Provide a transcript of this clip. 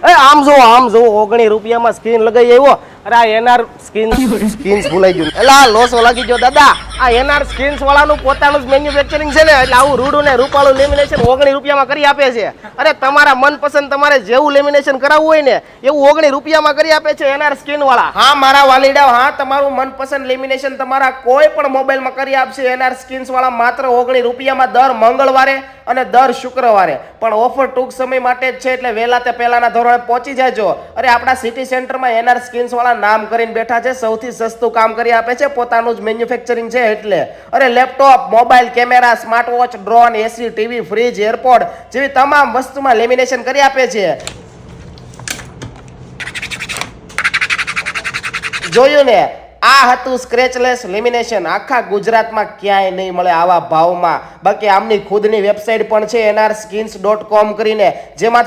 એ આમ જો 19 રૂપિયામાં સ્કીન લગાઈ આવ્યો. અરે આ એનઆર સ્કીન્સ ભૂલાઈ ગયું. એટલે આ લોસો લાગી ગયો દાદા. આ એનઆર સ્કીન્સ વાળાનું પોતાનું જ મેન્યુફેક્ચરિંગ છે ને, એટલે આવું રૂડું ને રૂપાળું લેમિનેશન 19 રૂપિયામાં કરી આપે છે. અરે તમારા મનપસંદ તમારે જેવું લેમિનેશન કરાવવું હોય ને એવું 19 રૂપિયામાં કરી આપે છે એનઆર સ્કીન વાળા. હા મારા વાલીડાઓ, હા તમારું મનપસંદ લેમિનેશન તમારા કોઈ પણ મોબાઈલમાં કરી આપશે એનઆર સ્કીન્સ વાળા માત્ર 19 રૂપિયામાં દર મંગળવારે અને દર શુક્રવારે. પણ ઓફર ટૂંક સમય માટે જ છે, એટલે વહેલા તે પહેલાના ધોરણે પહોંચી જાજો. અરે આપણા સિટી સેન્ટરમાં એનઆર સ્કીન્સ વાળા નામ કરીને બેઠા છે, સૌથી સસ્તું કામ કરી આપે છે, પોતાનું જ મેન્યુફેક્ચરિંગ છે એટલે. અરે laptop, mobile, camera, smart watch, drone, AC, TV, fridge, airpod જેવી તમામ વસ્તુમાં લેમિનેશન કરી આપે છે. જોયું ને, આ હતું સ્ક્રેચલેસ લેમિનેશન. આખા ગુજરાતમાં ક્યાંય નહીં મળે આવા ભાવમાં. બાકી આમની ખુદની વેબસાઇટ પણ છે nrskins.com કરીને, જેમાંથી